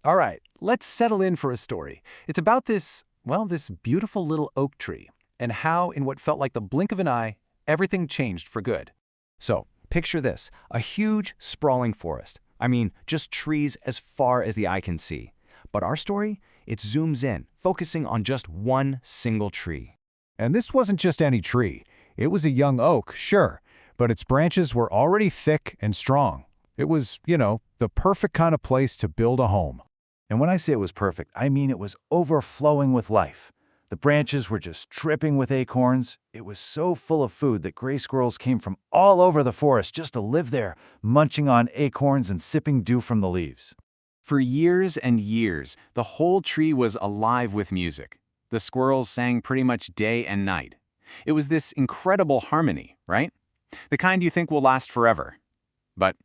All right, let's settle in for a story. It's about this beautiful little oak tree, and how, in what felt like the blink of an eye, everything changed for good. So, picture this, a huge, sprawling forest. I mean, just trees as far as the eye can see. But our story, it zooms in, focusing on just one single tree. And this wasn't just any tree. It was a young oak, sure, but its branches were already thick and strong. It was, the perfect kind of place to build a home. And when I say it was perfect, I mean it was overflowing with life. The branches were just dripping with acorns. It was so full of food that gray squirrels came from all over the forest just to live there, munching on acorns and sipping dew from the leaves. For years and years, the whole tree was alive with music. The squirrels sang pretty much day and night. It was this incredible harmony, right? The kind you think will last forever. But,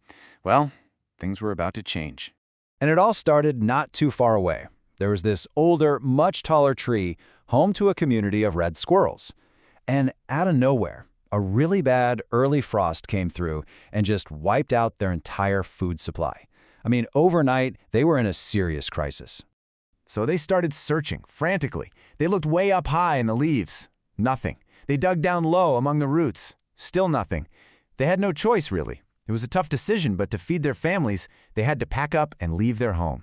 well, things were about to change. And it all started not too far away. There was this older, much taller tree, home to a community of red squirrels. And out of nowhere, a really bad early frost came through and just wiped out their entire food supply. I mean, overnight, they were in a serious crisis. So they started searching, frantically. They looked way up high in the leaves. Nothing. They dug down low among the roots. Still nothing. They had no choice, really. It was a tough decision, but to feed their families, they had to pack up and leave their home.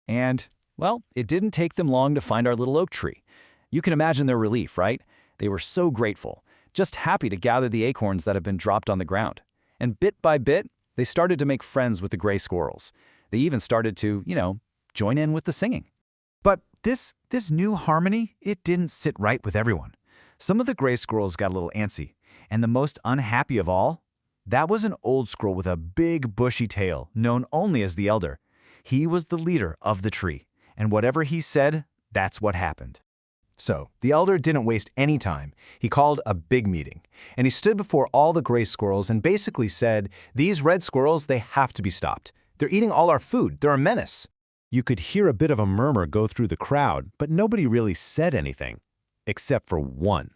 And, well, it didn't take them long to find our little oak tree. You can imagine their relief, right? They were so grateful, just happy to gather the acorns that had been dropped on the ground. And bit by bit, they started to make friends with the gray squirrels. They even started to, join in with the singing. But this new harmony, it didn't sit right with everyone. Some of the gray squirrels got a little antsy, and the most unhappy of all, that was an old squirrel with a big bushy tail, known only as the elder. He was the leader of the tree, and whatever he said, that's what happened. So, the elder didn't waste any time. He called a big meeting, and he stood before all the gray squirrels and basically said, "These red squirrels, they have to be stopped. They're eating all our food. They're a menace." You could hear a bit of a murmur go through the crowd, but nobody really said anything. Except for one.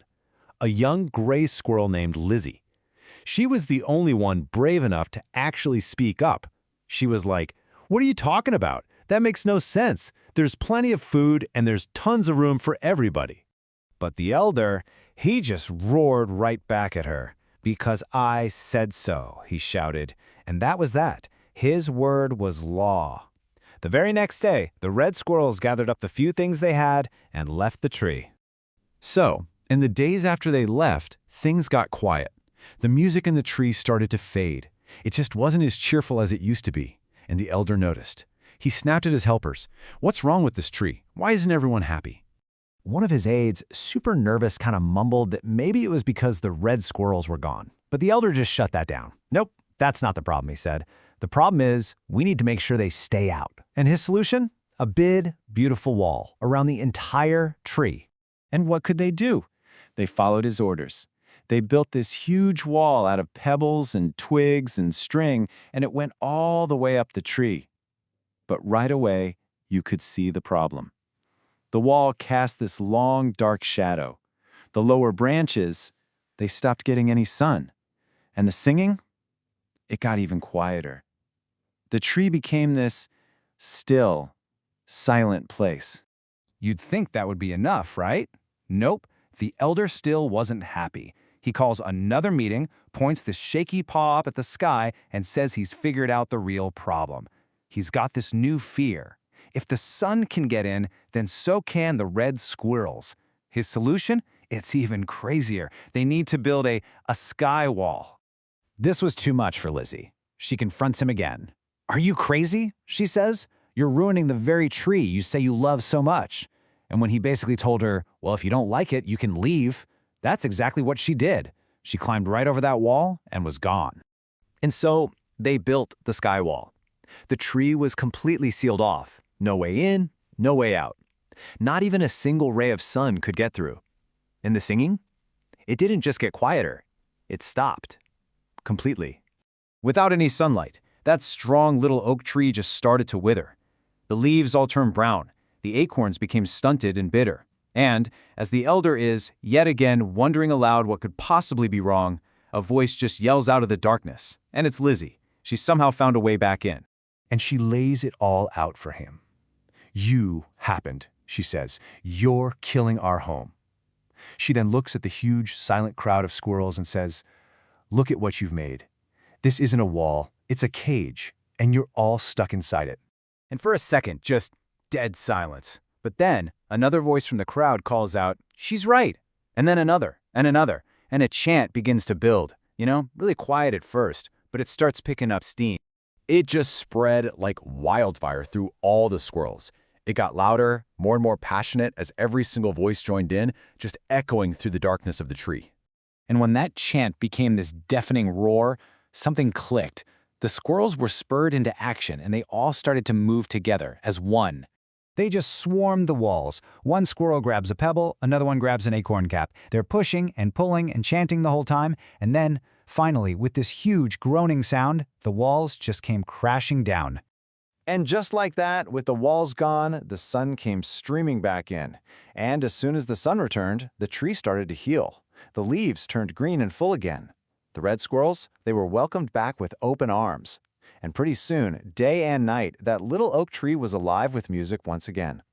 A young gray squirrel named Lizzy. She was the only one brave enough to actually speak up. She was like, "What are you talking about? That makes no sense. There's plenty of food and there's tons of room for everybody." But the elder, he just roared right back at her. "Because I said so," he shouted. And that was that. His word was law. The very next day, the red squirrels gathered up the few things they had and left the tree. So, in the days after they left, things got quiet. The music in the tree started to fade. It just wasn't as cheerful as it used to be, and the elder noticed. He snapped at his helpers. "What's wrong with this tree? Why isn't everyone happy?" One of his aides, super nervous, kind of mumbled that maybe it was because the red squirrels were gone. But the elder just shut that down. "Nope, that's not the problem," he said. "The problem is we need to make sure they stay out." And his solution? A big, beautiful wall around the entire tree. And what could they do? They followed his orders. They built this huge wall out of pebbles and twigs and string, and it went all the way up the tree. But right away, you could see the problem. The wall cast this long, dark shadow. The lower branches, they stopped getting any sun. And the singing? It got even quieter. The tree became this still, silent place. You'd think that would be enough, right? Nope, the elder still wasn't happy. He calls another meeting, points the shaky paw up at the sky, and says he's figured out the real problem. He's got this new fear. If the sun can get in, then so can the red squirrels. His solution? It's even crazier. They need to build a skywall. This was too much for Lizzy. She confronts him again. "Are you crazy?" she says. "You're ruining the very tree you say you love so much." And when he basically told her, "Well, if you don't like it, you can leave," that's exactly what she did. She climbed right over that wall and was gone. And so they built the skywall. The tree was completely sealed off. No way in, no way out. Not even a single ray of sun could get through. And the singing? It didn't just get quieter. It stopped. Completely. Without any sunlight, that strong little oak tree just started to wither. The leaves all turned brown. The acorns became stunted and bitter. And, as the elder is, yet again, wondering aloud what could possibly be wrong, a voice just yells out of the darkness. And it's Lizzy. She somehow found a way back in. And she lays it all out for him. "You happened," she says. "You're killing our home." She then looks at the huge, silent crowd of squirrels and says, "Look at what you've made. This isn't a wall, it's a cage, and you're all stuck inside it." And for a second, just dead silence. But then, another voice from the crowd calls out, "She's right!" And then another, and a chant begins to build. Really quiet at first, but it starts picking up steam. It just spread like wildfire through all the squirrels. It got louder, more and more passionate as every single voice joined in, just echoing through the darkness of the tree. And when that chant became this deafening roar, something clicked. The squirrels were spurred into action, and they all started to move together as one. They just swarmed the walls. One squirrel grabs a pebble, another one grabs an acorn cap. They're pushing and pulling and chanting the whole time, and then, finally, with this huge groaning sound, the walls just came crashing down. And just like that, with the walls gone, the sun came streaming back in. And as soon as the sun returned, the tree started to heal. The leaves turned green and full again. The red squirrels, they were welcomed back with open arms. And pretty soon, day and night, that little oak tree was alive with music once again.